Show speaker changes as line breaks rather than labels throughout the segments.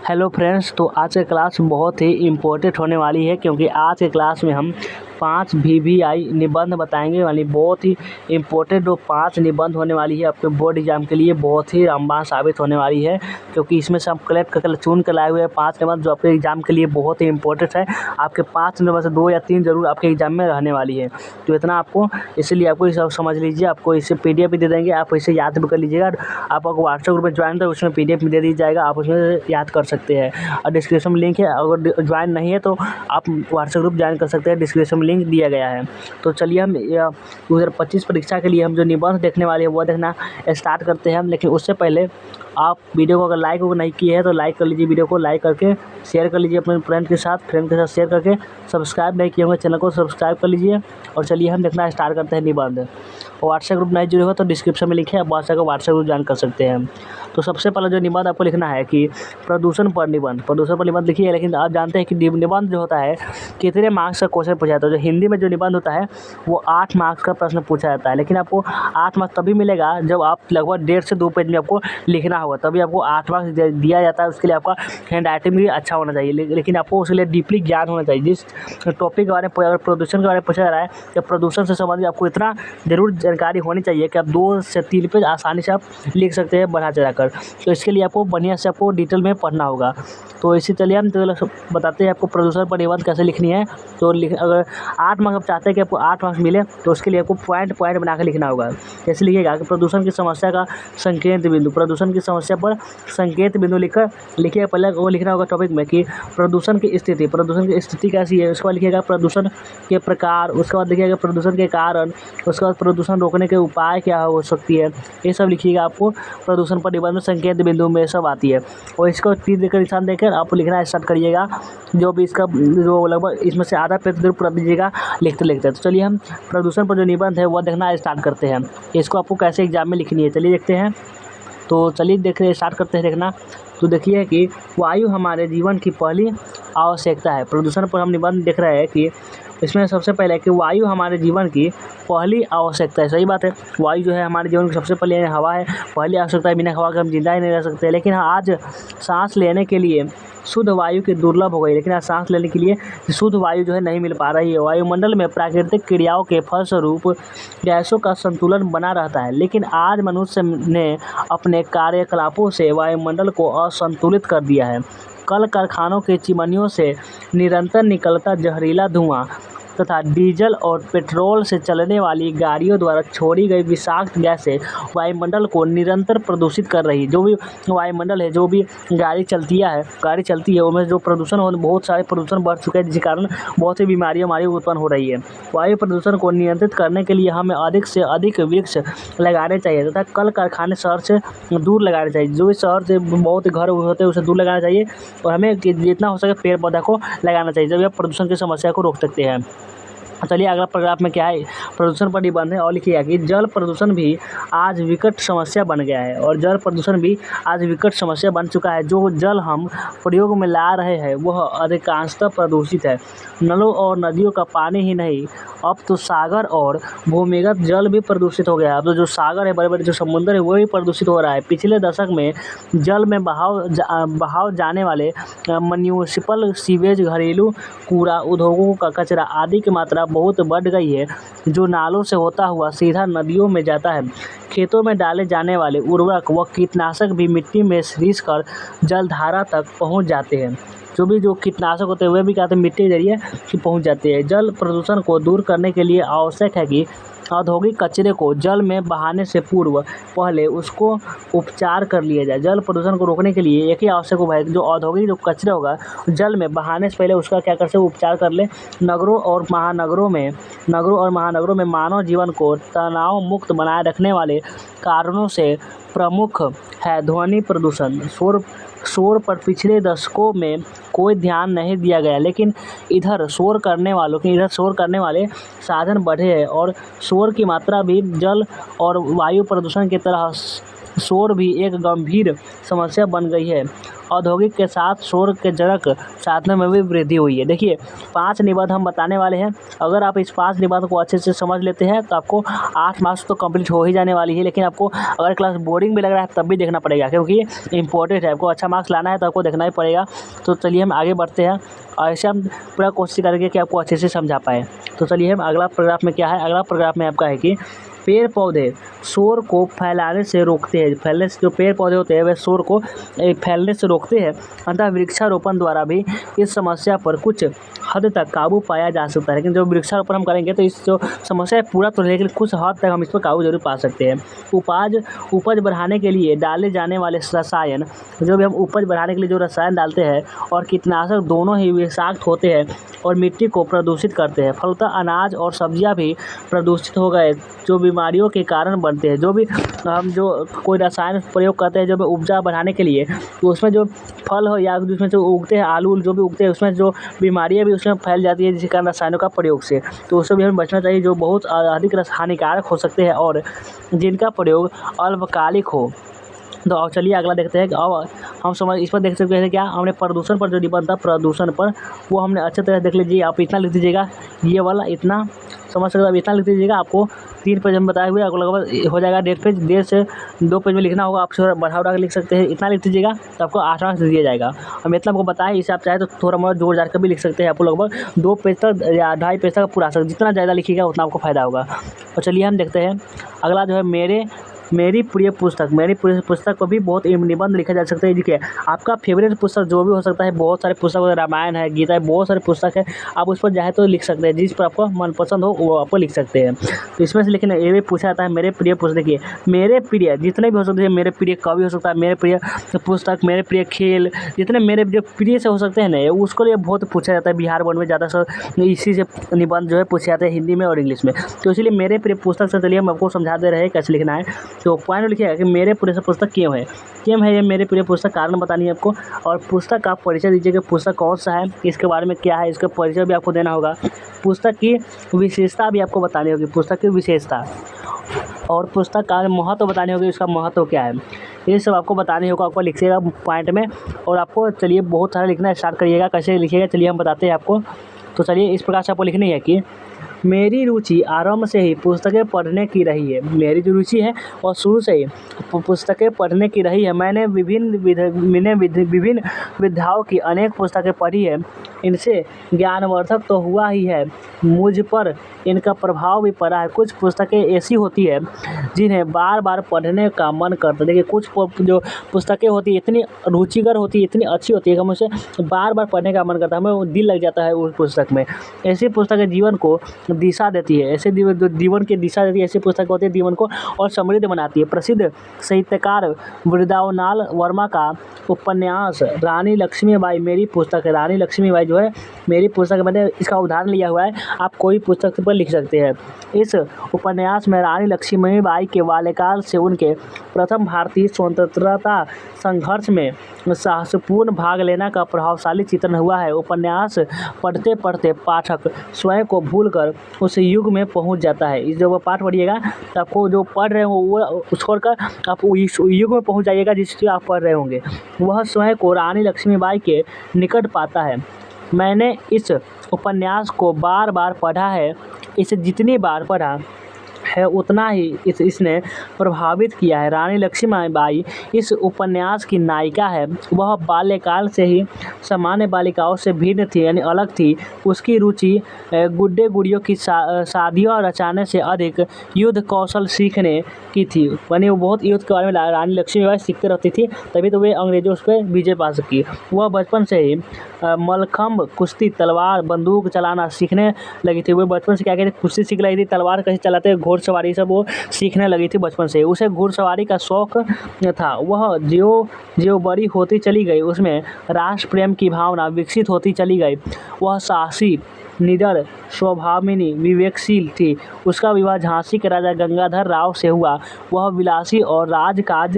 Hello friends, तो आज की क्लास बहुत ही इम्पोर्टेंट होने वाली है क्योंकि आज के क्लास में हम 5 VVI निबंध बताएंगे वाली बहुत ही इम्पोर्टेंट जो 5 निबंध होने वाली है आपके बोर्ड एग्जाम के लिए बहुत ही रामबाण साबित होने वाली है क्योंकि इसमें से हम कलेक्ट करके चुन कर लाए हुए हैं 5 निबंध जो आपके एग्जाम के लिए बहुत ही इंपॉर्टेंट है। आपके 5 नंबर से 2 या 3 जरूर आपके एग्जाम में रहने वाली है, तो इतना आपको इसलिए आपको इसे समझ लीजिए। आपको इसे PDF भी दे देंगे, आप इसे याद भी कर लीजिएगा। आप अगर व्हाट्सएप ग्रुप में ज्वाइन तो उसमें PDF भी दे दिया जाएगा, आप उसमें याद कर सकते हैं और डिस्क्रिप्शन में लिंक है। अगर ज्वाइन नहीं है तो आप व्हाट्सएप ग्रुप ज्वाइन कर सकते हैं, डिस्क्रिप्शन में लिंक दिया गया है। तो चलिए हम 2025 परीक्षा के लिए हम जो निबंध देखने वाले हैं वो देखना स्टार्ट करते हैं। लेकिन उससे पहले आप वीडियो को अगर लाइक नहीं किए हैं तो लाइक कर लीजिए, वीडियो को लाइक करके शेयर कर लीजिए अपने फ्रेंड के साथ शेयर करके। सब्सक्राइब नहीं किए होंगे चैनल को सब्सक्राइब कर लीजिए और चलिए हम देखना स्टार्ट करते हैं निबंध। व्हाट्सएप ग्रुप नहीं जुड़े हो तो डिस्क्रिप्शन में लिखे, आप व्हाट्सएप ग्रुप ज्वाइन कर सकते हैं। तो सबसे पहले जो निबंध आपको लिखना है कि प्रदूषण पर निबंध लिखिए। लेकिन आप जानते हैं कि निबंध जो होता है कितने मार्क्स का क्वेश्चन पूछा जाता है। जो हिंदी में जो निबंध होता है वो 8 मार्क्स का प्रश्न पूछा जाता है, लेकिन आपको 8 मार्क्स तभी मिलेगा जब आप लगभग 1.5 से 2 पेज में आपको लिखना होगा, तभी आपको 8 मार्क्स दिया जाता है। उसके लिए आपका हैंड राइटिंग भी अच्छा होना चाहिए, लेकिन आपको उसके लिए डीपली ज्ञान होना चाहिए। जिस टॉपिक के बारे में अगर प्रदूषण के बारे में पूछा जा रहा है या प्रदूषण से संबंधित आपको इतना जरूर जानकारी होनी चाहिए कि आप 2 से 3 पेज आसानी से आप लिख सकते हैं बढ़ा चढ़ा कर। तो इसके लिए आपको बढ़िया से आपको डिटेल में पढ़ना होगा। तो इसी चलिए हम बताते हैं आपको प्रदूषण पर निबंध कैसे लिखनी है। तो अगर 8 मार्क्स आप चाहते हैं कि आपको 8 मार्क्स मिले तो उसके लिए आपको पॉइंट बना कर लिखना होगा। कैसे लिखिएगा कि प्रदूषण की समस्या का संकेत बिंदु, प्रदूषण की समस्या पर संकेत बिंदु लिखकर लिखिए। पहले वो लिखना होगा टॉपिक में कि प्रदूषण की स्थिति कैसी है। उसके बाद लिखिएगा प्रदूषण के प्रकार, उसके बाद लिखिएगा प्रदूषण के कारण, उसके बाद प्रदूषण रोकने के उपाय क्या हो सकती है। ये सब लिखिएगा। आपको प्रदूषण पर निबंध में संकेत बिंदु में सब आती है और इसको तीर देकर निशान देकर आप लिखना स्टार्ट करिएगा। जो भी इसका जो लगभग इसमें से आधा पेज जरूर पूरा दीजिएगा लिखते। तो चलिए हम प्रदूषण पर जो निबंध है वो देखना स्टार्ट करते हैं। इसको आपको कैसे एग्जाम में लिखनी है चलिए देखते हैं। तो चलिए स्टार्ट करते हैं देखना। तो देखिए कि वायु हमारे जीवन की पहली आवश्यकता है। प्रदूषण पर हम निबंध देख रहे हैं कि इसमें सबसे पहले कि वायु हमारे जीवन की पहली आवश्यकता है। सही बात है, वायु जो है हमारे जीवन की सबसे पहले हवा है, पहली आवश्यकता है। बिना हवा के हम जिंदा ही नहीं रह सकते। लेकिन आज सांस लेने के लिए शुद्ध वायु की दुर्लभ हो गई, लेकिन आज सांस लेने के लिए शुद्ध वायु जो है नहीं मिल पा रही है। वायुमंडल में प्राकृतिक क्रियाओं के फलस्वरूप गैसों का संतुलन बना रहता है, लेकिन आज मनुष्य ने अपने कार्यकलापों से वायुमंडल को असंतुलित कर दिया है। कल कारखानों के चिमनियों से निरंतर निकलता जहरीला धुआं तथा डीजल और पेट्रोल से चलने वाली गाड़ियों द्वारा छोड़ी गई विषाक्त गैसें वायुमंडल को निरंतर प्रदूषित कर रही है। जो भी वायुमंडल है, जो भी गाड़ी चलती है उनमें जो प्रदूषण हो, बहुत सारे प्रदूषण बढ़ चुके हैं जिसके कारण बहुत सी बीमारियाँ हमारी उत्पन्न हो रही है। वायु प्रदूषण को नियंत्रित करने के लिए हमें अधिक से अधिक वृक्ष लगाने चाहिए तथा कल कारखाने शहर से दूर लगाने चाहिए। जो भी शहर से बहुत घर होते हैं उसे दूर लगाना चाहिए और हमें जितना हो सके पेड़ पौधा को लगाना चाहिए, जब आप प्रदूषण की समस्या को रोक सकते हैं। चलिए अगला पैराग्राफ में क्या है, प्रदूषण पर निबंध है और लिखिएगा कि जल प्रदूषण भी आज विकट समस्या बन गया है। और जल प्रदूषण भी आज विकट समस्या बन चुका है। जो जल हम प्रयोग में ला रहे हैं वह अधिकांशतः प्रदूषित है। नलों और नदियों का पानी ही नहीं, अब तो सागर और भूमिगत जल भी प्रदूषित हो गया है। अब तो जो सागर है, बड़े बड़े जो समुद्र है वो भी प्रदूषित हो रहा है। पिछले दशक में जल में बहाव जाने वाले म्युनिसिपल सीवेज, घरेलू कूड़ा, उद्योगों का कचरा आदि की मात्रा बहुत बढ़ गई है, जो नालों से होता हुआ सीधा नदियों में जाता है। खेतों में डाले जाने वाले उर्वरक व कीटनाशक भी मिट्टी में रिस कर जलधारा तक पहुंच जाते हैं। जो कीटनाशक होते हैं वे भी कहते हैं मिट्टी के जरिए पहुंच जाते हैं। जल प्रदूषण को दूर करने के लिए आवश्यक है कि औद्योगिक कचरे को जल में बहाने से पूर्व पहले उसको उपचार कर लिया जाए। जल प्रदूषण को रोकने के लिए एक ही आवश्यक उपाय है, जो औद्योगिक जो कचरा होगा जल में बहाने से पहले उसका क्या कर सकते उपचार कर ले। नगरों और महानगरों में मानव जीवन को तनाव मुक्त बनाए रखने वाले कारणों से प्रमुख है ध्वनि प्रदूषण। शोर पर पिछले दशकों में कोई ध्यान नहीं दिया गया, लेकिन इधर शोर करने वाले साधन बढ़े हैं और शोर की मात्रा भी जल और वायु प्रदूषण की तरह शोर भी एक गंभीर समस्या बन गई है। औद्योगिक के साथ शोर के जनक साधनों में भी वृद्धि हुई है। देखिए 5 निबंध हम बताने वाले हैं। अगर आप इस 5 निबंध को अच्छे से समझ लेते हैं तो आपको 8 मार्क्स तो कंप्लीट हो ही जाने वाली है। लेकिन आपको अगर क्लास बोरिंग भी लग रहा है तब भी देखना पड़ेगा, क्योंकि इंपॉर्टेंट है। आपको अच्छा मार्क्स लाना है तो आपको देखना ही पड़ेगा। तो चलिए हम आगे बढ़ते हैं और ऐसे हम पूरा कोशिश करेंगे कि आपको अच्छे से समझा पाएँ। तो चलिए हम अगला पैराग्राफ में क्या है, अगला पैराग्राफ में आपका है कि पेड़ पौधे शोर को फैलाने से रोकते हैं। फैलने से जो पेड़ पौधे होते हैं वे शोर को फैलने से रोकते हैं। अतः वृक्षारोपण द्वारा भी इस समस्या पर कुछ हद तक काबू पाया जा सकता है। लेकिन जो वृक्षारोपण हम करेंगे तो इस जो समस्या है पूरा तो, लेकिन कुछ हद तक हम इस पर काबू जरूर पा सकते हैं। उपज बढ़ाने के लिए डाले जाने वाले रसायन, जो भी हम उपज बढ़ाने के लिए जो रसायन डालते हैं और कीटनाशक दोनों ही विषाक्त होते हैं और मिट्टी को प्रदूषित करते हैं। फलतः अनाज और सब्जियां भी प्रदूषित हो गए, जो बीमारियों के कारण बनते हैं। जो भी हम जो कोई रसायन प्रयोग करते हैं जो भी उपजा बढ़ाने के लिए, तो उसमें जो फल हो या जिसमें जो उगते हैं आलू जो भी उगते हैं उसमें जो बीमारियाँ भी उसमें फैल जाती है जिसके कारण रसायनों का प्रयोग से। तो उससे भी हमें बचना चाहिए जो बहुत अधिक हानिकारक हो सकते हैं और जिनका प्रयोग अल्पकालिक हो। तो अब चलिए अगला देखते हैं कि अब हम समझ इस पर देख सकते हैं क्या हमने प्रदूषण पर जो निबंध था प्रदूषण पर, वो हमने अच्छे तरह देख लीजिए। आप इतना लिख दीजिएगा, ये वाला इतना समझ सकते, अब इतना लिख दीजिएगा। आपको 3 पेज हम बताए हुए, आपको लगभग हो जाएगा 1.5 पेज, 1.5 से 2 पेज में लिखना होगा। आप बढ़ा उड़ा के लिख सकते हैं। इतना लिख दीजिएगा तो आपको 8 मार्क्स दिया जाएगा। हम इतना आपको बताया, इसे आप चाहे तो थोड़ा मोड़ा जोड़ जाकर भी लिख सकते हैं। आपको लगभग 2 पेज तक या 2.5 पेज तक पूरा सकते, जितना ज़्यादा लिखिएगा उतना आपको फ़ायदा होगा। और चलिए हम देखते हैं अगला जो है मेरी प्रिय पुस्तक। मेरी प्रिय पुस्तक पर भी बहुत निबंध लिखा जा सकता है। देखिए आपका फेवरेट पुस्तक जो भी हो सकता है, बहुत सारे पुस्तक, रामायण है, गीता है, बहुत सारे पुस्तक है, आप उस पर चाहे तो लिख सकते हैं। जिस पर आपको मनपसंद हो वो आप लिख सकते हैं। तो इसमें से लेकिन ये भी पूछा जाता है मेरे प्रिय पुस्तक। देखिए मेरे प्रिय जितने भी हो सकते हैं, मेरे प्रिय कवि हो सकता है, मेरे प्रिय पुस्तक, मेरे प्रिय खेल, जितने मेरे जो प्रिय से हो सकते हैं ना, उसको लिए बहुत पूछा जाता है। बिहार बोर्ड में ज़्यादा इसी से निबंध जो है पूछे जाते हैं हिंदी में और इंग्लिश में। तो इसीलिए मेरे प्रिय पुस्तक से चलिए हम आपको समझा दे रहे हैं कैसे लिखना है। तो पॉइंट लिखिएगा कि मेरे प्रिय पुस्तक क्यों है ये मेरे प्रिय पुस्तक, कारण बतानी है आपको। और पुस्तक का परिचय दीजिए कि पुस्तक कौन सा है, इसके बारे में क्या है, इसका परिचय भी आपको देना होगा। पुस्तक की विशेषता भी आपको बतानी होगी, पुस्तक की विशेषता, और पुस्तक का महत्व बतानी होगी, इसका महत्व क्या है, ये सब आपको बताने होगा। आपको लिखिएगा पॉइंट में। और आपको चलिए बहुत सारा लिखना स्टार्ट करिएगा। कैसे लिखिएगा चलिए हम बताते हैं आपको। तो चलिए इस प्रकार से आपको लिखनी है कि मेरी रुचि आरंभ से ही पुस्तकें पढ़ने की रही है। मेरी जो रुचि है और शुरू से ही पुस्तकें पढ़ने की रही है। मैंने विभिन्न विधाओं की अनेक पुस्तकें पढ़ी है। इनसे ज्ञानवर्धक तो हुआ ही है, मुझ पर इनका प्रभाव भी पड़ा है। कुछ पुस्तकें ऐसी होती है जिन्हें बार बार पढ़ने का मन करता है। देखिए कुछ जो पुस्तकें होती है इतनी रुचिकर होती है, इतनी अच्छी होती है कि हमें उसे बार बार पढ़ने का मन करता है, हमें दिल लग जाता है उस पुस्तक में। ऐसी पुस्तकें जीवन को दिशा देती है, ऐसे जीवन की दिशा देती है। ऐसी पुस्तक होती है जीवन को और समृद्ध बनाती है। प्रसिद्ध साहित्यकार वृंदावनाल वर्मा का उपन्यास रानी लक्ष्मीबाई मेरी पुस्तक है। रानी लक्ष्मीबाई जो है मेरी पुस्तक, मैंने इसका उदाहरण लिया हुआ है, आप कोई पुस्तक पर लिख सकते हैं। इस उपन्यास में रानी लक्ष्मीबाई के बाल्यकाल से उनके प्रथम भारतीय स्वतंत्रता संघर्ष में साहसपूर्ण भाग लेना का प्रभावशाली चित्रण हुआ है। उपन्यास पढ़ते पढ़ते पाठक स्वयं को भूलकर उस युग में पहुंच जाता है। इस जब वो पाठ पढ़िएगा तो आपको जो पढ़ रहे हो वो छोड़कर आप उस युग में पहुंच जाइएगा जिससे आप पढ़ रहे होंगे। वह स्वयं को रानी लक्ष्मीबाई के निकट पाता है। मैंने इस उपन्यास को बार बार पढ़ा है। इसे जितनी बार पढ़ा है उतना ही इसने प्रभावित किया है। रानी लक्ष्मीबाई इस उपन्यास की नायिका है। वह बाल्यकाल से ही सामान्य बालिकाओं से भिन्न थी, यानी अलग थी। उसकी रुचि गुड्डे गुड़ियों की शादियाँ रचाने से अधिक युद्ध कौशल सीखने की थी। यानी वो बहुत युद्ध के बारे में रानी लक्ष्मीबाई सीखते रहती थी, तभी तो वे अंग्रेजों उस पर विजय पा सकी। वह बचपन से ही मलखम्ब, कुश्ती, तलवार, बंदूक चलाना सीखने लगी थी। वो बचपन से क्या कहते हैं कुश्ती सीख रही थी, तलवार कैसे चलाते, घुड़सवारी सब वो सीखने लगी थी बचपन से। उसे घुड़सवारी का शौक था। वह ज्यों बड़ी होती चली गई उसमें राष्ट्र प्रेम की भावना विकसित होती चली गई। वह साहसी, निडर, स्वभाविनी, विवेकशील थी। उसका विवाह झांसी के राजा गंगाधर राव से हुआ। वह विलासी और राजकाज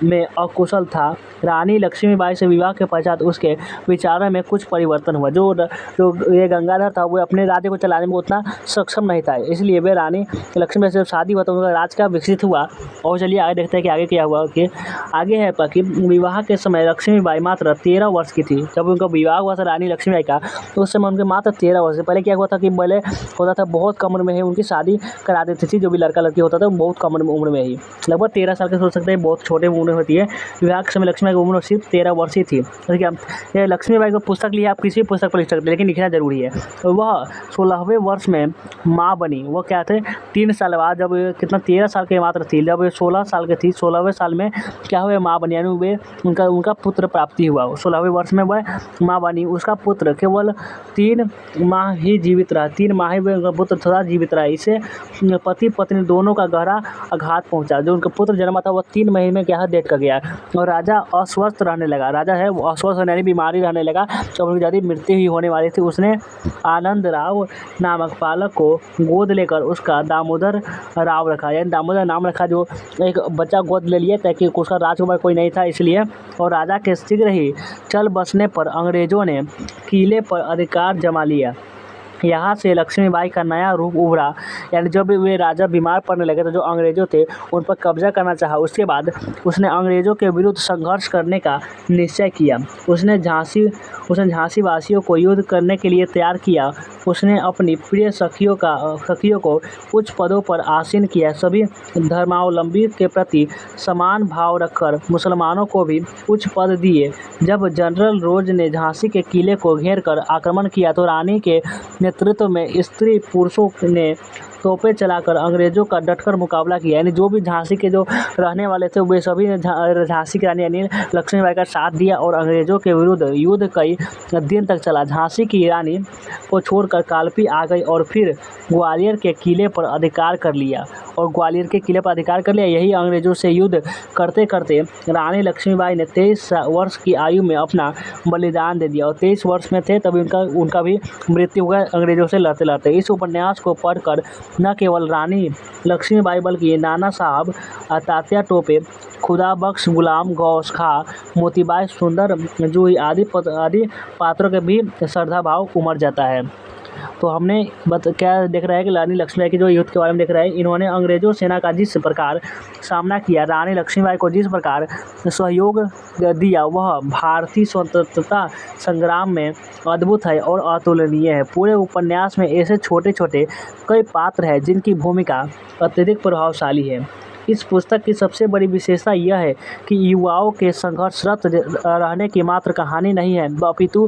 में अकुशल था। रानी लक्ष्मीबाई से विवाह के पश्चात उसके विचारों में कुछ परिवर्तन हुआ। जो ये गंगाधर था वो अपने राज्य को चलाने में उतना सक्षम नहीं था, इसलिए वे रानी लक्ष्मीबाई से जब शादी हुआ तो उनका राज का विकसित हुआ। और चलिए आगे देखते हैं कि आगे क्या हुआ। कि आगे है कि विवाह के समय लक्ष्मीबाई मात्र 13 वर्ष की थी। जब उनका विवाह हुआ था रानी लक्ष्मीबाई का तो उस समय उनके मात्र 13 वर्ष। पहले क्या हुआ था कि पहले होता था बहुत कम उम्र में ही उनकी शादी करा देती थी। जो भी लड़का लड़की होता था बहुत कम उम्र में ही, लगभग 13 साल के सोच सकते हैं, बहुत छोटे उम्र होती है। विवाह के समय लक्ष्मीबाई की उम्र सिर्फ 13 वर्ष ही थी। ठीक है, ये लक्ष्मीबाई को पुस्तक लिया, आप किसी पुस्तक पर लिख सकते हैं लेकिन लिखना जरूरी है। वह 16वें वर्ष में माँ बनी। वो क्या थे, 3 साल बाद, जब कितना 13 साल के मात्र थी, जब 16 साल के थी, 16वें साल में क्या हुए, माँ बनी, यानी वे उनका पुत्र प्राप्ति हुआ। 16वें वर्ष में वह माँ बनी। उसका पुत्र केवल 3 माह ही जीवित रहा। 3 माह ही उनका पुत्र थोड़ा जीवित रहा। इससे पति पत्नी दोनों का गहरा आघात पहुंचा। जो उनका पुत्र जन्मा था वह 3 महीने में क्या डेथ कर गया और राजा अस्वस्थ रहने लगा। राजा है वो अस्वस्थ यानी बीमारी रहने लगा। जब उनकी ज़्यादा मृत्यु ही होने वाली थी, उसने आनंद राव नामक बालक को गोद लेकर उसका दामोदर राव रखा, यानी दामोदर नाम रखा। जो एक बच्चा गोद ले लिया ताकि उसका राजकुमार कोई नहीं था इसलिए। और राजा के शीघ्र ही चल बसने पर अंग्रेजों ने किले पर अधिकार जमा लिया। यहाँ से लक्ष्मीबाई का नया रूप उभरा, यानी जब वे राजा बीमार पड़ने लगे तो जो अंग्रेजों थे उन पर कब्जा करना चाहा। उसके बाद उसने अंग्रेजों के विरुद्ध संघर्ष करने का निश्चय किया। उसने झांसी वासियों को युद्ध करने के लिए तैयार किया। उसने अपनी प्रिय सखियों को उच्च पदों पर आसीन किया। सभी धर्मावलंबी के प्रति समान भाव रखकर मुसलमानों को भी उच्च पद दिए। जब जनरल रोज ने झांसी के किले को घेर कर आक्रमण किया तो रानी के नेतृत्व में स्त्री पुरुषों ने तोपें चलाकर अंग्रेजों का डटकर मुकाबला किया। यानी जो भी झांसी के जो रहने वाले थे वे सभी ने झांसी की रानी यानी लक्ष्मीबाई का साथ दिया और अंग्रेजों के विरुद्ध युद्ध कई दिन तक चला। झांसी की रानी को छोड़कर कालपी आ गई और फिर ग्वालियर के किले पर अधिकार कर लिया। यही अंग्रेजों से युद्ध करते करते रानी लक्ष्मीबाई ने 23 वर्ष की आयु में अपना बलिदान दे दिया और 23 वर्ष में थे तभी उनका भी मृत्यु हुआ अंग्रेजों से लड़ते लड़ते। इस उपन्यास को पढ़कर न केवल रानी लक्ष्मीबाई बल्कि नाना साहब, तात्या टोपे, खुदा बख्श, गुलाम गौस खां, मोतीबाई सुंदर जूही आदि पात्रों के भी श्रद्धा भाव उमड़ जाता है। तो हमने क्या देख रहा है कि रानी लक्ष्मीबाई के जो युद्ध के बारे में देख रहा है। इन्होंने अंग्रेजों सेना का जिस प्रकार सामना किया, रानी लक्ष्मीबाई को जिस प्रकार सहयोग दिया, वह भारतीय स्वतंत्रता संग्राम में अद्भुत है और अतुलनीय है। पूरे उपन्यास में ऐसे छोटे छोटे कई पात्र हैं जिनकी भूमिका अत्यधिक प्रभावशाली है। इस पुस्तक की सबसे बड़ी विशेषता यह है कि युवाओं के संघर्षरत रहने की मात्र कहानी नहीं है, अपितु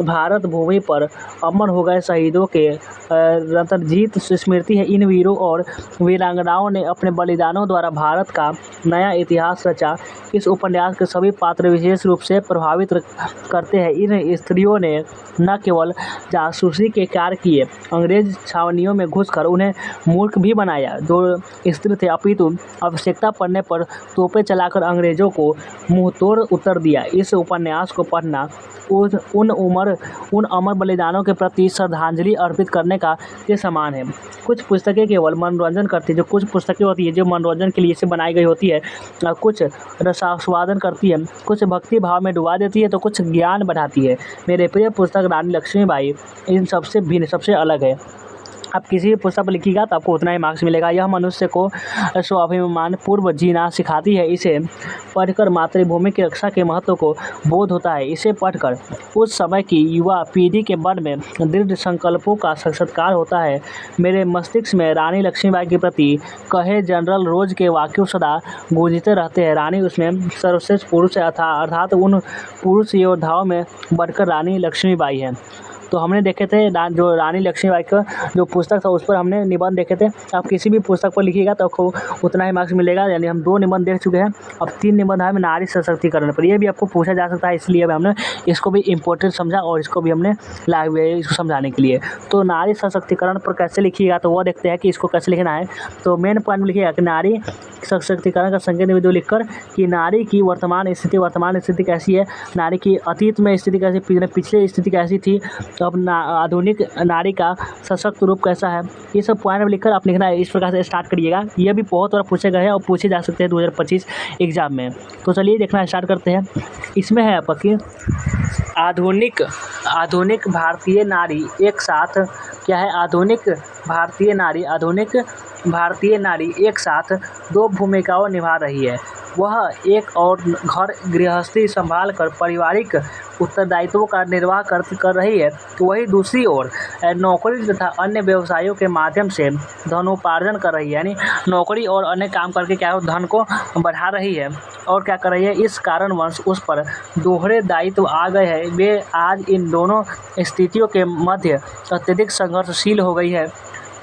भारत भूमि पर अमर हो गए शहीदों के रणजीत स्मृति है। इन वीरों और वीरांगनाओं ने अपने बलिदानों द्वारा भारत का नया इतिहास रचा। इस उपन्यास के सभी पात्र विशेष रूप से प्रभावित करते हैं। इन स्त्रियों ने न केवल जासूसी के कार्य किए, अंग्रेज छावनियों में घुसकर उन्हें मूर्ख भी बनाया जो स्त्री थे, अपितु आवश्यकता पड़ने पर तोपें चलाकर अंग्रेजों को मुंहतोड़ उत्तर दिया। इस उपन्यास को पढ़ना उन अमर बलिदानों के प्रति श्रद्धांजलि अर्पित करने के समान है। कुछ पुस्तकें केवल मनोरंजन करती है, जो कुछ पुस्तकें होती है जो मनोरंजन के लिए से बनाई गई होती है, कुछ रसास्वादन करती है, कुछ भक्ति भाव में डुबा देती है तो कुछ ज्ञान बढ़ाती है। मेरे प्रिय पुस्तक रानी लक्ष्मीबाई इन सबसे भिन्न, सबसे अलग है। आप किसी भी पुस्तक पर लिखिएगा तो आपको उतना ही मार्क्स मिलेगा। यह मनुष्य को स्वाभिमान पूर्व जीना सिखाती है। इसे पढ़कर मातृभूमि की रक्षा के महत्व को बोध होता है। इसे पढ़कर उस समय की युवा पीढ़ी के मन में दृढ़ संकल्पों का साक्षात्कार होता है। मेरे मस्तिष्क में रानी लक्ष्मीबाई के प्रति कहे जनरल रोज के वाक्य सदा गूंजते रहते हैं। रानी उसमें सर्वश्रेष्ठ पुरुष है, अर्थात उन पुरुष योद्धाओं में बढ़कर रानी लक्ष्मीबाई है। तो हमने देखे थे जो रानी लक्ष्मीबाई का जो पुस्तक था उस पर हमने निबंध देखे थे। आप किसी भी पुस्तक पर लिखिएगा तो आपको उतना ही मार्क्स मिलेगा। यानी हम 2 निबंध देख चुके हैं, अब 3 निबंध है नारी सशक्तिकरण पर। यह भी आपको पूछा जा सकता है, इसलिए हमने इसको भी इम्पोर्टेंट समझा और इसको भी हमने लाए हुए है इसको समझाने के लिए। तो नारी सशक्तिकरण पर कैसे लिखिएगा तो वह देखते हैं कि इसको कैसे लिखना है। तो मेन पॉइंट में लिखिएगा कि नारी सशक्तिकरण का संकेत बिंदु लिखकर कि नारी की वर्तमान स्थिति कैसी है, नारी की अतीत में स्थिति कैसी, पिछले स्थिति कैसी थी तो अब आधुनिक नारी का सशक्त रूप कैसा है, ये सब पॉइंट में लिखकर आप लिखना है, इस प्रकार से स्टार्ट करिएगा। ये भी बहुत बार पूछे गए हैं और पूछे जा सकते हैं 2025 एग्जाम में। तो चलिए देखना स्टार्ट करते हैं। इसमें है आपका कि आधुनिक भारतीय नारी एक साथ क्या है, आधुनिक भारतीय नारी एक साथ दो भूमिकाओं निभा रही है। वह एक और घर गृहस्थी संभाल कर पारिवारिक उत्तरदायित्वों का निर्वाह कर रही है, तो वही दूसरी ओर नौकरी तथा अन्य व्यवसायों के माध्यम से धनोपार्जन कर रही है। यानी नौकरी और अन्य काम करके क्या है, धन को बढ़ा रही है और क्या कर रही है, इस कारणवश उस पर दोहरे दायित्व आ गए हैं। वे आज इन दोनों स्थितियों के मध्य अत्यधिक संघर्षशील हो गई है।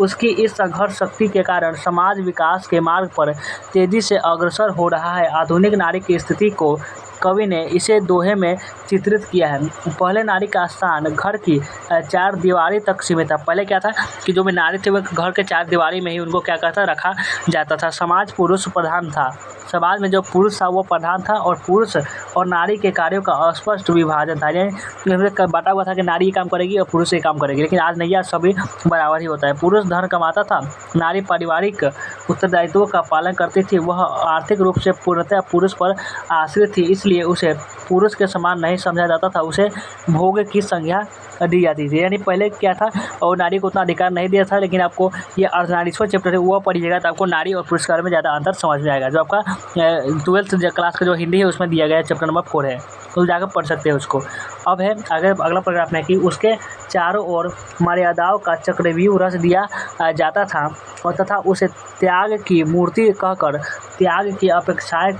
उसकी इस संघर्ष शक्ति के कारण समाज विकास के मार्ग पर तेजी से अग्रसर हो रहा है। आधुनिक नारी की स्थिति को कवि ने इसे दोहे में चित्रित किया है। पहले नारी का स्थान घर की चार दीवारी तक सीमित था। पहले क्या था कि जो भी नारी थे वो घर के चार दीवारी में ही उनको क्या कहता रखा जाता था। समाज पुरुष प्रधान था, समाज में जो पुरुष था वो प्रधान था और पुरुष और नारी के कार्यों का अस्पष्ट विभाजन था। यानी बांटा हुआ था कि नारी ये काम करेगी और पुरुष ये काम करेगी, लेकिन आज नहीं, आज सभी बराबर ही होता है। पुरुष धन कमाता था, नारी पारिवारिक उत्तरदायित्वों का पालन करती थी। वह आर्थिक रूप से पूर्णतः पुरुष पर आश्रित थी, इसलिए उसे पुरुष के समान नहीं समझा जाता था, उसे भोग की संज्ञा दी जाती थी। यानी पहले क्या था, और नारी को उतना अधिकार नहीं दिया था, लेकिन आपको ये अर्धनारीश्वर चैप्टर है वो पढ़िएगा तो आपको नारी और पुरुष के बारे में ज़्यादा अंतर समझ में आएगा। जो आपका 12th क्लास का जो हिंदी है उसमें दिया गया है, चैप्टर नंबर 4 है, तो जाकर पढ़ सकते हैं उसको। अब है आगे अगला पैराग्राफ में कि उसके चारों ओर मर्यादाओं का चक्रव्यूह रच दिया जाता था और तथा उसे त्याग की मूर्ति कहकर त्याग की अपेक्षाएं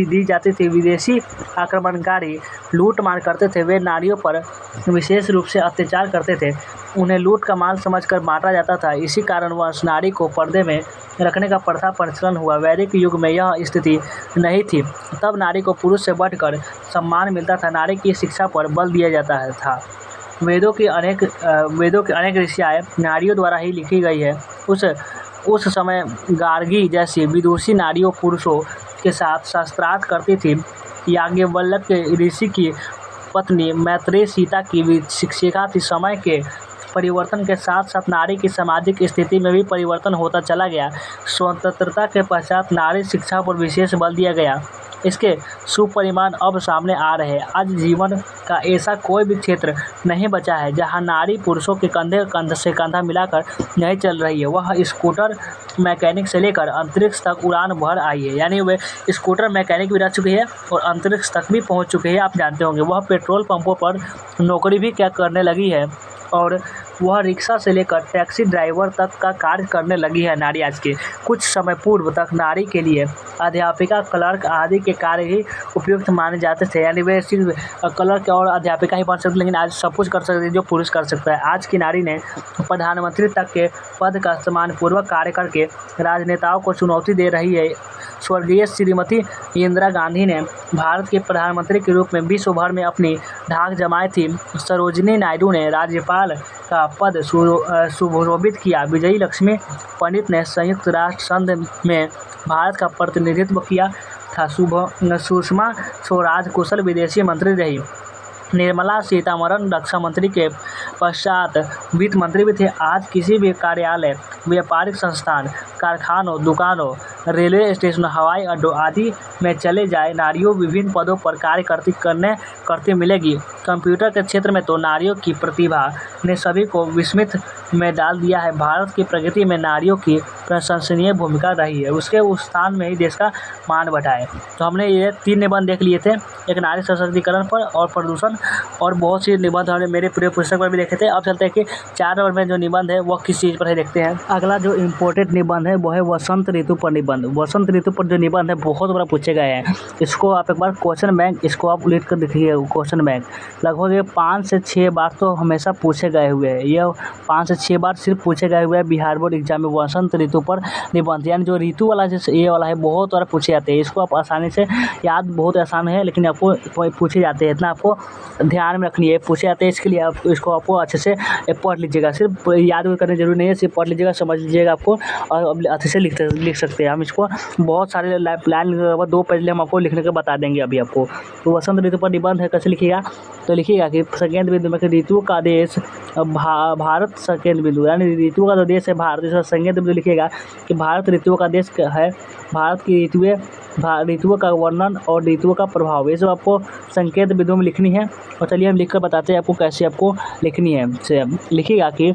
दी जाती थी। विदेशी आक्रमणकारी लूट-मार करते थे, वे नारियों पर विशेष रूप से अत्याचार करते थे, उन्हें लूट का माल समझकर बांटा जाता था। इसी कारणवश नारी को पर्दे में रखने का प्रथा प्रचलन हुआ। वैदिक युग में यह स्थिति नहीं थी, तब नारी को पुरुष से बढ़कर सम्मान मिलता था। नारी की शिक्षा पर बल दिया जाता था। वेदों की अनेक ऋचाएँ नारियों द्वारा ही लिखी गई है। उस समय गार्गी जैसी विदुषी नारियों पुरुषों के साथ शास्त्रार्थ करती थी। याज्ञवल्क्य ऋषि की पत्नी मैत्रेयी सीता की शिक्षिका थी। समय के परिवर्तन के साथ साथ नारी की सामाजिक स्थिति में भी परिवर्तन होता चला गया। स्वतंत्रता के पश्चात नारी शिक्षा पर विशेष बल दिया गया। इसके सुपरिणाम अब सामने आ रहे हैं। आज जीवन का ऐसा कोई भी क्षेत्र नहीं बचा है जहां नारी पुरुषों के कंधे से कंधा मिलाकर नहीं चल रही है। वह स्कूटर मैकेनिक से लेकर अंतरिक्ष तक उड़ान भर आई है। यानी वे स्कूटर मैकेनिक भी रह चुकी है और अंतरिक्ष तक भी पहुंच चुके हैं। आप जानते होंगे वह पेट्रोल पंपों पर नौकरी भी क्या करने लगी है और वह रिक्शा से लेकर टैक्सी ड्राइवर तक का कार्य करने लगी है नारी आज के। कुछ समय पूर्व तक नारी के लिए अध्यापिका, क्लर्क आदि के कार्य ही उपयुक्त माने जाते थे। यानी वे सिर्फ क्लर्क और अध्यापिका ही बन सकते, लेकिन आज सब कुछ कर सकते जो पुरुष कर सकता है। आज की नारी ने प्रधानमंत्री तक के पद का सम्मानपूर्वक कार्य करके राजनेताओं को चुनौती दे रही है। स्वर्गीय श्रीमती इंदिरा गांधी ने भारत के प्रधानमंत्री के रूप में विश्व भर में अपनी धाक जमाई थी। सरोजिनी नायडू ने राज्यपाल का पद सुशोभित किया। विजयी लक्ष्मी पंडित ने संयुक्त राष्ट्र संघ में भारत का प्रतिनिधित्व किया था। सुषमा स्वराज कुशल विदेशी मंत्री रही। निर्मला सीतारमण रक्षा मंत्री के पश्चात वित्त मंत्री भी थे। आज किसी भी कार्यालय, व्यापारिक संस्थान, कारखानों, दुकानों, रेलवे स्टेशन, हवाई अड्डों आदि में चले जाए, नारियों विभिन्न पदों पर कार्य करती मिलेगी। कंप्यूटर के क्षेत्र में तो नारियों की प्रतिभा ने सभी को विस्मित में डाल दिया है। भारत की प्रगति में नारियों की प्रशंसनीय भूमिका रही है। उसके उस स्थान में ही देश का मान बढ़ा है। तो हमने ये 3 निबंध देख लिए थे, एक नारी सशक्तिकरण पर और प्रदूषण और बहुत सी निबंध हमने मेरे पूरे पुस्तक पर भी देखे थे। अब चलते हैं कि 4 नंबर में जो निबंध है वो किस चीज़ पर है देखते हैं। अगला जो इम्पोर्टेंट निबंध है वो है वसंत ऋतु पर निबंध। वसंत ऋतु पर जो निबंध है बहुत बड़ा पूछे गए हैं। इसको आप एक बार क्वेश्चन बैंक इसको आप लिख कर देखिए। क्वेश्चन बैंक लगभग ये 5 से 6 बार तो हमेशा पूछे गए हुए हैं। ये 5 से 6 बार सिर्फ पूछे गए हुए हैं बिहार बोर्ड एग्जाम में। वसंत ऋतु पर निबंध यानी जो ऋतु वाला जैसे ये वाला है बहुत बार पूछे जाते हैं। इसको आप आसानी से याद बहुत आसान है, लेकिन आपको पूछे जाते हैं, इतना आपको ध्यान में रखनी है। पूछे जाते हैं इसके लिए आप इसको आपको अच्छे से पढ़ लीजिएगा। सिर्फ याद करने जरूरी नहीं है, सिर्फ पढ़ लीजिएगा समझ लीजिएगा आपको, और अब अच्छे से लिख सकते हैं हम इसको। बहुत सारे लाइन 2 पेज हम आपको लिखने के बता देंगे अभी आपको। तो वसंत ऋतु पर निबंध है, कैसे लिखिएगा, तो लिखिएगा कि संकेत बिंदु में ऋतु का देश भारत संकेत बिंदु, यानी ऋतु का जो देश है भारत, इसका संकेत बिंदु लिखिएगा कि भारत ऋतुओं का देश है, भारत की ऋतुओं का वर्णन और ऋतुओं का प्रभाव, ये सब आपको संकेत बिंदु में लिखनी है। और चलिए हम लिखकर बताते हैं आपको कैसे आपको लिखनी है। लिखिएगा कि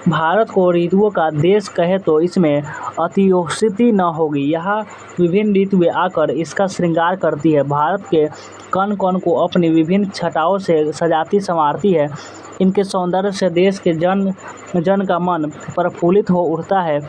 भारत को ऋतुओं का देश कहे तो इसमें अतिशयोक्ति न होगी, यहाँ विभिन्न ऋतुएं आकर इसका श्रृंगार करती है, भारत के कण कण को अपनी विभिन्न छटाओं से सजाती संवारती है, इनके सौंदर्य से देश के जन जन का मन प्रफुल्लित हो उठता है,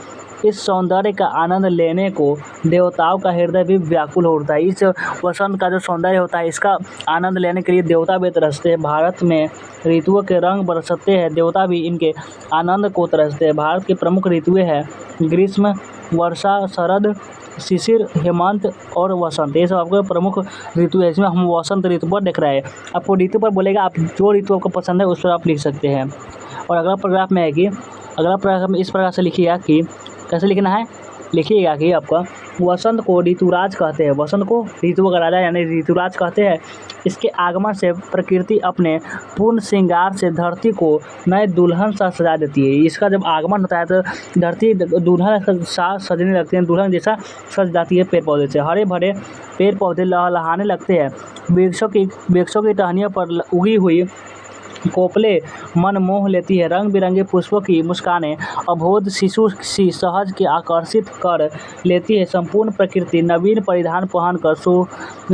इस सौंदर्य का आनंद लेने को देवताओं का हृदय भी व्याकुल हो उठता है। इस वसंत का जो सौंदर्य होता है इसका आनंद लेने के लिए देवता भी तरसते हैं, भारत में ऋतुओं के रंग बरसते हैं, देवता भी इनके आनंद को तरसते हैं। भारत की प्रमुख ऋतुएं हैं ग्रीष्म, वर्षा, शरद, शिशिर, हेमंत और वसंत, ये सब आपको प्रमुख ऋतु है। इसमें हम वसंत ऋतु पर देख रहे हैं, आपको ऋतु पर बोलेगा, आप जो ऋतु आपको पसंद है उस पर आप लिख सकते हैं। और अगला पैराग्राफ में है कि अगला पैराग्राफ में इस प्रकार से लिखिएगा कि कैसे लिखना है, लिखिएगा कि आपका वसंत को ऋतुराज कहते हैं, वसंत को ऋतुओं का राजा यानी ऋतुराज कहते हैं, इसके आगमन से प्रकृति अपने पूर्ण श्रृंगार से धरती को नए दुल्हन सा सजा देती है। इसका जब आगमन होता है तो धरती दुल्हन सा सजने लगती है, दुल्हन जैसा सज जाती है पेड़ पौधे से, हरे भरे पेड़ पौधे लहलहाने लगते हैं, वृक्षों की टहनियों पर उगी हुई कोपले मन मोह लेती है, रंग बिरंगे पुष्पों की मुस्कानें अबोध शिशु सी सहज के आकर्षित कर लेती है, संपूर्ण प्रकृति नवीन परिधान पहनकर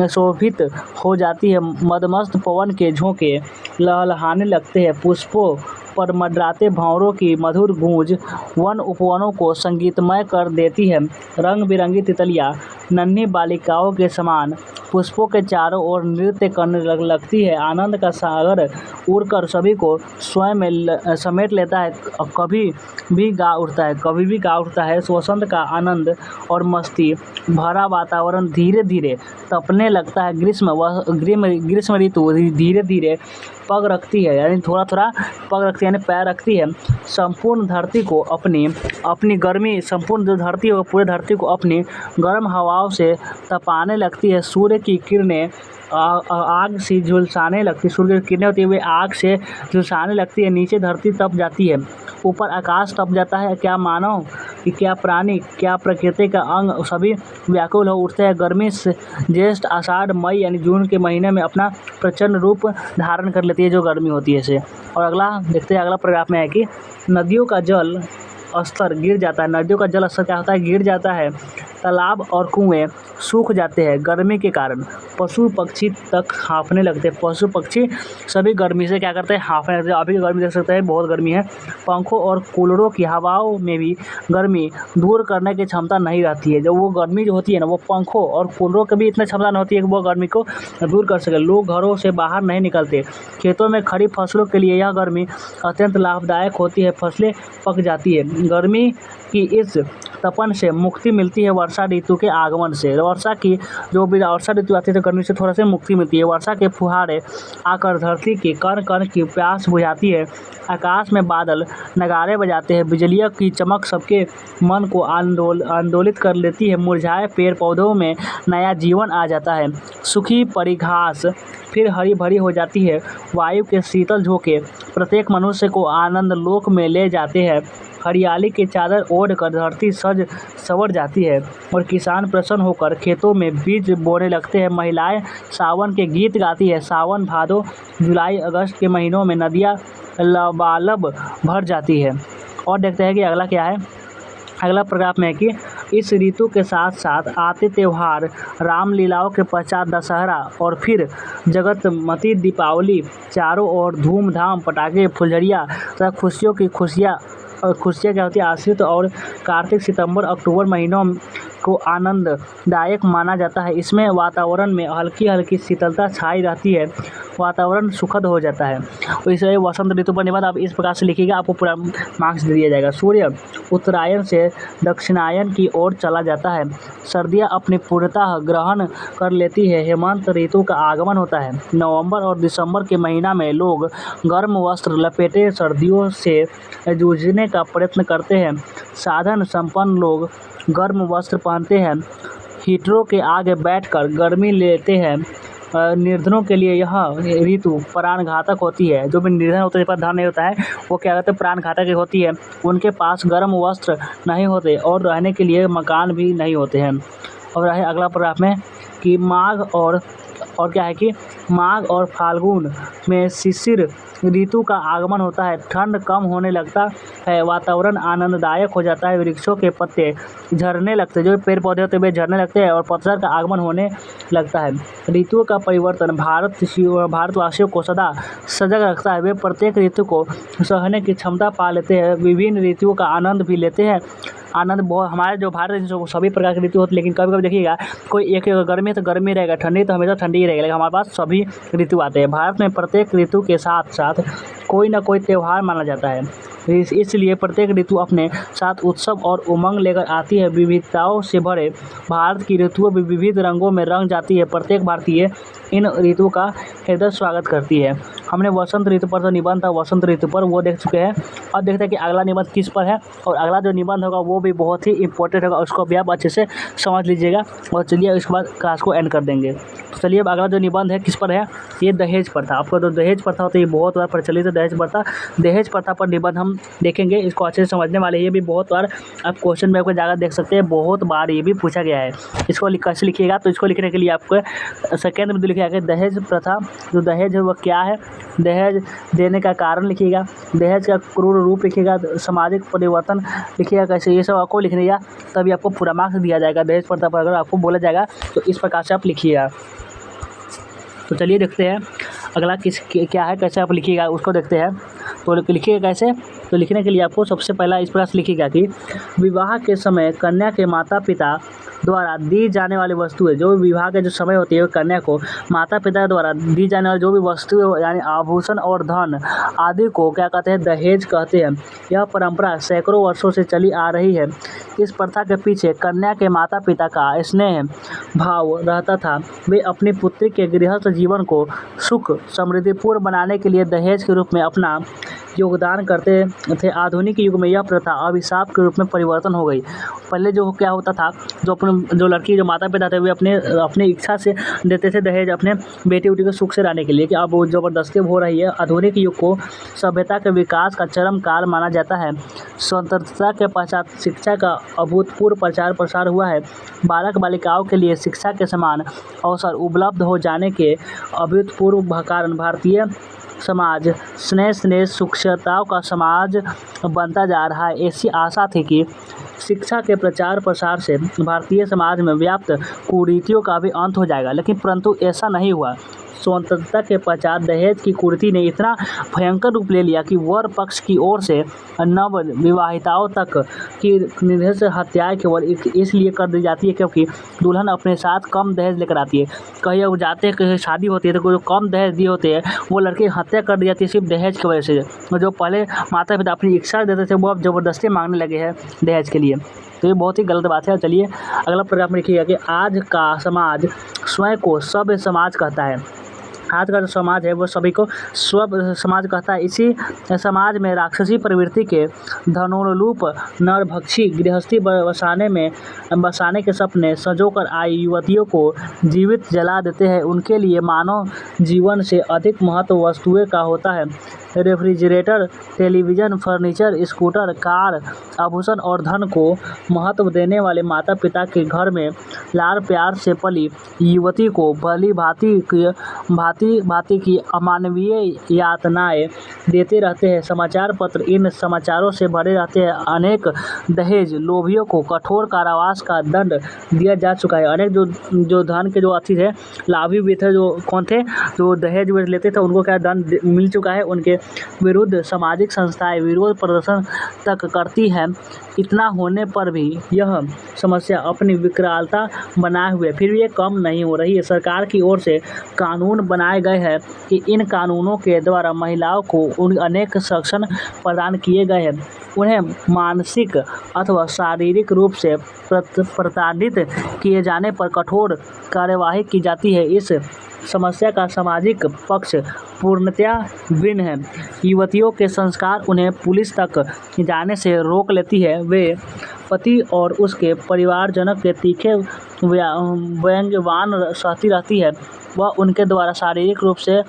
शोभित हो जाती है, मदमस्त पवन के झोंके लहलहाने लगते हैं, पुष्पों पर मंडराते भंवरों की मधुर गूंज वन उपवनों को संगीतमय कर देती है, रंग बिरंगी तितलियाँ नन्ही बालिकाओं के समान पुष्पों के चारों ओर नृत्य करने लगती है, आनंद का सागर उड़कर सभी को स्वयं में समेट लेता है, कभी भी गा उठता है। वसंत का आनंद और मस्ती भरा वातावरण धीरे धीरे तपने लगता है, ग्रीष्म ऋतु धीरे धीरे पग रखती है, यानी थोड़ा थोड़ा पग रखती है यानी पैर रखती है, संपूर्ण धरती को अपनी गर्मी, संपूर्ण जो धरती है पूरे धरती को अपनी गर्म हवाओं से तपाने लगती है, सूर्य की किरणें आग से झुलसाने लगती, सूर्य की किरणें होती है वे आग से झुलसाने लगती है, नीचे धरती तप जाती है, ऊपर आकाश तप जाता है, क्या मानव कि क्या प्राणी क्या प्रकृति का अंग सभी व्याकुल हो उठते हैं, गर्मी से ज्येष्ठ आषाढ़ मई यानी जून के महीने में अपना प्रचंड रूप धारण कर लेती है जो गर्मी होती है इसे। और अगला देखते हैं, अगला पैराग्राफ में है कि नदियों का जल स्तर गिर जाता है, नदियों का जल स्तर क्या होता है, गिर जाता है, तालाब और कुएं सूख जाते हैं गर्मी के कारण, पशु पक्षी तक हाँफने लगते हैं, पशु पक्षी सभी गर्मी से क्या करते हैं, हाँफने लगते हैं। अभी गर्मी देख सकते हैं बहुत गर्मी है, पंखों और कूलरों की हवाओं में भी गर्मी दूर करने की क्षमता नहीं रहती है, जब वो गर्मी जो होती है ना वो पंखों और कूलरों की भी इतनी क्षमता नहीं होती है कि वो गर्मी को दूर कर सके, लोग घरों से बाहर नहीं निकलते, खेतों में खड़ी फसलों के लिए यह गर्मी अत्यंत लाभदायक होती है, फसलें पक जाती है, गर्मी की इस तपन से मुक्ति मिलती है वर्षा ऋतु के आगमन से, वर्षा ऋतु आती है तो गर्मी से थोड़ा सा मुक्ति मिलती है, वर्षा के फुहारे आकर धरती के कण कण की प्यास बुझाती है, आकाश में बादल नगाड़े बजाते हैं, बिजलियों की चमक सबके मन को आंदोलित कर लेती है, मुरझाए पेड़ पौधों में नया जीवन आ जाता है, सूखी पड़ी घास फिर हरी भरी हो जाती है, वायु के शीतल झोंके प्रत्येक मनुष्य को आनंद लोक में ले जाते हैं, हरियाली की चादर ओढ़कर धरती सज संवर जाती है और किसान प्रसन्न होकर खेतों में बीज बोने लगते हैं, महिलाएं सावन के गीत गाती है, सावन भादो जुलाई अगस्त के महीनों में नदियाँ लबालब भर जाती है। और देखते हैं कि अगला क्या है, अगला पैराग्राफ में है कि इस ऋतु के साथ साथ आते त्यौहार रामलीलाओं के पश्चात दशहरा और फिर जगतमती दीपावली, चारों ओर धूमधाम पटाखे फुलझड़ियाँ तथा खुशियाँ क्या होती है, आश्रित और कार्तिक सितंबर अक्टूबर महीनों को आनंददायक माना जाता है। इसमें वातावरण में हल्की हल्की शीतलता छाई रहती है, वातावरण सुखद हो जाता है। तो इसे वसंत ऋतु पर निबंध आप इस प्रकार से लिखिएगा, आपको पूरा मार्क्स दे दिया जाएगा। सूर्य उत्तरायण से दक्षिणायन की ओर चला जाता है, सर्दियाँ अपनी पूर्णतः ग्रहण कर लेती है, हेमंत ऋतु का आगमन होता है। नवंबर और दिसंबर के महीना में लोग गर्म वस्त्र लपेटे सर्दियों से जूझने का प्रयत्न करते हैं। साधन संपन्न लोग गर्म वस्त्र पहनते हैं, हीटरों के आगे बैठकर गर्मी लेते हैं। निर्धनों के लिए यह ऋतु प्राणघातक होती है। जो भी निर्धन होते हैं, जिसके पास धन नहीं होता है, वो क्या कहते हैं, प्राणघातक होती है। उनके पास गर्म वस्त्र नहीं होते और रहने के लिए मकान भी नहीं होते हैं। और है अगला पैराग्राफ में कि माघ और फाल्गुन में शिशिर ऋतु का आगमन होता है, ठंड कम होने लगता है, वातावरण आनंददायक हो जाता है, वृक्षों के पत्ते झड़ने लगते हैं, जो पेड़ पौधे होते हैं वे झड़ने लगते हैं और पतझड़ का आगमन होने लगता है। ऋतुओं का परिवर्तन भारतवासियों को सदा सजग रखता है। वे प्रत्येक ऋतु को सहने की क्षमता पा लेते हैं, विभिन्न ऋतुओं का आनंद भी लेते हैं। आनंद बहुत हमारे जो भारत देश में सभी प्रकार की ऋतु होती है, लेकिन कभी कभी देखिएगा कोई एक गर्मी है तो गर्मी रहेगा, ठंडी तो हमेशा ठंडी ही रहेगा, लेकिन हमारे पास सभी ऋतु आते हैं। भारत में प्रत्येक ऋतु के साथ साथ कोई ना कोई त्यौहार माना जाता है, इसलिए प्रत्येक ऋतु अपने साथ उत्सव और उमंग लेकर आती है। विविधताओं से भरे भारत की ऋतुओं भी विविध रंगों में रंग जाती है। प्रत्येक भारतीय इन ऋतुओं का हृदय स्वागत करती है। हमने वसंत ऋतु पर जो निबंध था वसंत ऋतु पर वो देख चुके हैं। अब देखते हैं कि अगला निबंध किस पर है, और अगला जो निबंध होगा वो भी बहुत ही इंपॉर्टेंट होगा, उसको भी आप अच्छे से समझ लीजिएगा। और चलिए इसके बाद क्लास को एंड कर देंगे। तो चलिए अब अगला जो निबंध है किस पर है, ये दहेज प्रथा। आपको जो दहेज प्रथा होती है ये बहुत बार प्रचलित है। दहेज प्रथा पर निबंध हम देखेंगे, इसको अच्छे से समझने वाले। ये भी बहुत बार आप क्वेश्चन में आपको जगह देख सकते हैं, बहुत बार ये भी पूछा गया है। इसको कैसे लिखिएगा, तो इसको लिखने के लिए आपको सेकेंड में लिखिएगा कि दहेज प्रथा, जो दहेज है वो क्या है, दहेज देने का कारण लिखिएगा, दहेज का क्रूर रूप लिखिएगा, सामाजिक परिवर्तन लिखिएगा कैसे, ये सब आपको लिखिएगा, तभी आपको पूरा मार्क्स दिया जाएगा। दहेज प्रथा पर अगर आपको बोला जाएगा तो इस प्रकार से आप लिखिएगा। तो चलिए देखते हैं अगला क्या है, कैसे आप लिखिएगा उसको देखते हैं। तो लिखिएगा कैसे, तो लिखने के लिए आपको सबसे पहला इस प्रकार से लिखिएगा कि विवाह के समय कन्या के माता पिता द्वारा दी जाने वाली वस्तुएं, जो विवाह के जो समय होती है कन्या को माता पिता द्वारा दी जाने वाली जो भी वस्तुएं यानी आभूषण और धन आदि को क्या कहते हैं, दहेज कहते हैं। यह परंपरा सैकड़ों वर्षों से चली आ रही है। इस प्रथा के पीछे कन्या के माता पिता का स्नेह भाव रहता था। वे अपनी पुत्री के गृहस्थ जीवन को सुख समृद्धिपूर्ण बनाने के लिए दहेज के रूप में अपना योगदान करते थे। आधुनिक युग में यह प्रथा अभिशाप के रूप में परिवर्तन हो गई। पहले जो क्या होता था, जो लड़की जो माता पिता थे वे अपने इच्छा से देते थे दहेज अपने बेटी उटी को सुख से रहने के लिए, कि अब वो ज़बरदस्ती हो रही है। आधुनिक युग को सभ्यता के विकास का चरम काल माना जाता है। स्वतंत्रता के पश्चात शिक्षा का अभूतपूर्व प्रचार प्रसार हुआ है। बालक बालिकाओं के लिए शिक्षा के समान अवसर उपलब्ध हो जाने के अभूतपूर्व कारण भारतीय समाज स्नेह सूक्ष्मताओं का समाज बनता जा रहा है। ऐसी आशा थी कि शिक्षा के प्रचार प्रसार से भारतीय समाज में व्याप्त कुरीतियों का भी अंत हो जाएगा, लेकिन परंतु ऐसा नहीं हुआ। स्वतंत्रता के पश्चात दहेज की कुरीति ने इतना भयंकर रूप ले लिया कि वर पक्ष की ओर से नव विवाहिताओं तक की निर्दयी हत्याएं केवल इसलिए कर दी जाती है क्योंकि दुल्हन अपने साथ कम दहेज लेकर आती है। कहीं वो जाते हैं, कहीं शादी होती है तो जो कम दहेज दिए होते हैं वो लड़की हत्या कर दी जाती है सिर्फ दहेज की वजह से। जो पहले माता पिता अपनी इच्छा देते थे वो अब ज़बरदस्ती मांगने लगे हैं दहेज के लिए, तो ये बहुत ही गलत बात है। चलिए अगला पैराग्राफ में लिखिएगा कि आज का समाज स्वयं को सभ्य समाज कहता है। आज का जो समाज है वो सभी को सभ्य समाज कहता है। इसी समाज में राक्षसी प्रवृत्ति के धनोन्मुख नरभक्षी गृहस्थी बसाने के सपने संजोकर आई युवतियों को जीवित जला देते हैं। उनके लिए मानव जीवन से अधिक महत्व वस्तुएं का होता है। Refrigerator, television, furniture, scooter, car, आभूषण और धन को महत्व देने वाले माता पिता के घर में लाड़ प्यार से पली युवती को भली भांति भांति भांति की अमानवीय यातनाएं देते रहते हैं। समाचार पत्र इन समाचारों से भरे रहते हैं। अनेक दहेज लोभियों को कठोर कारावास का दंड दिया जा चुका है। अनेक जो धन के जो अति थे, लाभी भी थे, जो कौन थे, जो दहेज वेज लेते थे, उनको क्या दंड मिल चुका है। उनके विरुद्ध सामाजिक संस्थाएं विरोध प्रदर्शन तक करती हैं। इतना होने पर भी यह समस्या अपनी विकरालता बनाए हुए फिर भी ये कम नहीं हो रही है। सरकार की ओर से कानून बनाए गए हैं कि इन कानूनों के द्वारा महिलाओं को उन अनेक संरक्षण प्रदान किए गए हैं। उन्हें मानसिक अथवा शारीरिक रूप से प्रताड़ित किए जाने पर कठोर कार्यवाही की जाती है। इस समस्या का सामाजिक पक्ष पूर्णतया भिन्न है। युवतियों के संस्कार उन्हें पुलिस तक जाने से रोक लेती है। वे पति और उसके परिवारजनों के तीखे व्यंग्यवान सहती रहती है। वह उनके द्वारा शारीरिक रूप से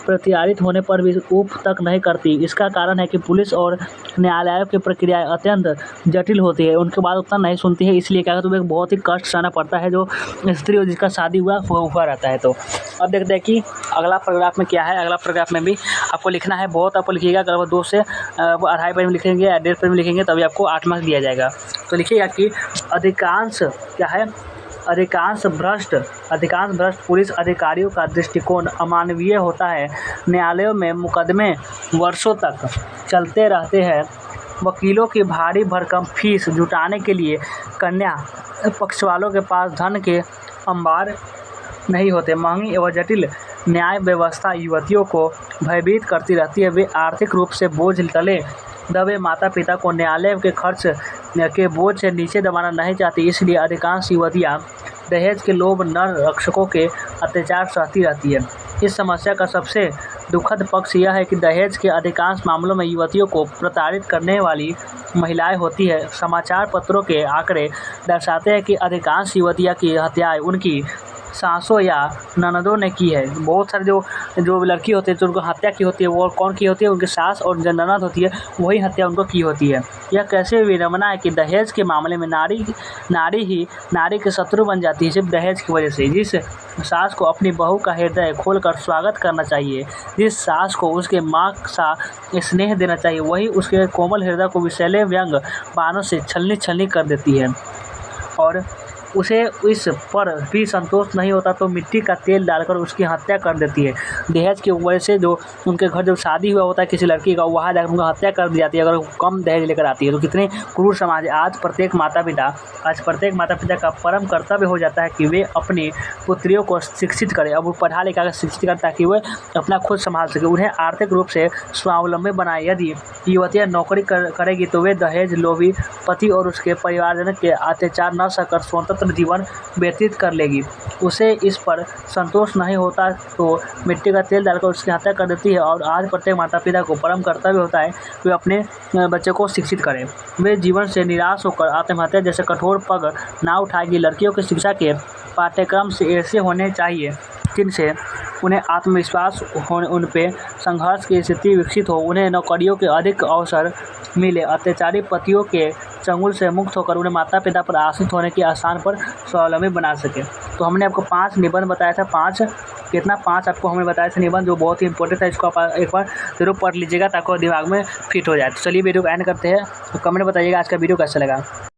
प्रताड़ित होने पर भी ऊप तक नहीं करती। इसका कारण है कि पुलिस और न्यायालयों की प्रक्रियाएं अत्यंत जटिल होती है। उनके बाद उतना नहीं सुनती है, इसलिए क्या तुम्हें बहुत ही कष्ट सहना पड़ता है जो स्त्री और जिसका शादी हुआ रहता है। तो अब देखते हैं कि अगला पैराग्राफ में क्या है। अगला पैराग्राफ में भी आपको लिखना है, बहुत आपको लिखिएगा। अगर वो 2 से 2.5 पेज में लिखेंगे या 1.5 पेज में लिखेंगे तभी आपको 8 मार्क्स दिया जाएगा। तो लिखिएगा कि अधिकांश भ्रष्ट पुलिस अधिकारियों का दृष्टिकोण अमानवीय होता है। न्यायालयों में मुकदमे वर्षों तक चलते रहते हैं। वकीलों की भारी भरकम फीस जुटाने के लिए कन्या पक्ष वालों के पास धन के अंबार नहीं होते। महंगी एवं जटिल न्याय व्यवस्था युवतियों को भयभीत करती रहती है। वे आर्थिक रूप से बोझ तले दबे माता पिता को न्यायालय के खर्च के बोझ से नीचे दबाना नहीं चाहती। इसलिए अधिकांश युवतियाँ दहेज के लोभ नर रक्षकों के अत्याचार सहती रहती है। इस समस्या का सबसे दुखद पक्ष यह है कि दहेज के अधिकांश मामलों में युवतियों को प्रताड़ित करने वाली महिलाएं होती है। समाचार पत्रों के आंकड़े दर्शाते हैं कि अधिकांश युवतियां की हत्याएं उनकी सासों या ननदों ने की है। बहुत सारे जो लड़की होती है जो उनको हत्या की होती है वो कौन की होती है, उनकी सास और जो ननद होती है वही हत्या उनको की होती है। यह कैसे विडंबना है कि दहेज के मामले में नारी ही नारी के शत्रु बन जाती है, सिर्फ दहेज की वजह से। जिस सास को अपनी बहू का हृदय खोलकर स्वागत करना चाहिए, जिस सास को उसके माँ सा स्नेह देना चाहिए, वही उसके कोमल हृदय को विषैले व्यंग बाणों से छलनी कर देती है। और उसे इस पर भी संतोष नहीं होता तो मिट्टी का तेल डालकर उसकी हत्या कर देती है। दहेज की वजह से जो उनके घर जब शादी हुआ होता है किसी लड़की का, वहाँ जाकर उनका हत्या कर दी जाती है अगर कम दहेज लेकर आती है। तो कितने क्रूर समाज है। आज प्रत्येक माता पिता का परम कर्तव्य हो जाता है कि वे अपनी पुत्रियों को शिक्षित करें। अब वो पढ़ा लिखा कर शिक्षित करें ताकि वे अपना खुद संभाल सके, उन्हें आर्थिक रूप से स्वावलंबी बनाए। यदि युवतियाँ नौकरी करेगी तो वे दहेज लोभी पति और उसके परिवारजन के अत्याचार न सहकर स्वतंत्र जीवन व्यतीत कर लेगी। उसे इस पर संतोष नहीं होता तो मिट्टी का तेल डालकर उसकी हत्या कर देती है। और आज प्रत्येक माता पिता को परम कर्तव्य होता है वे अपने बच्चे को शिक्षित करें। वे जीवन से निराश होकर आत्महत्या जैसे कठोर पग ना उठाएगी। लड़कियों की शिक्षा के पाठ्यक्रम से ऐसे होने चाहिए जिनसे उन्हें आत्मविश्वास हो, उन पे संघर्ष की स्थिति विकसित हो, उन्हें नौकरियों के अधिक अवसर मिले, अत्याचारी पतियों के चंगुल से मुक्त होकर उन्हें माता पिता पर आश्रित होने के आसान पर स्वावलंबी बना सके। तो हमने आपको 5 निबंध बताया था। 5 आपको हमने बताया था निबंध जो बहुत ही इंपॉर्टेंट था। इसको आप एक बार जरूर पढ़ लीजिएगा ताकि दिमाग में फिट हो जाए। तो चलिए वीडियो को एंड करते हैं। तो कमेंट बताइएगा आज का वीडियो कैसा लगा।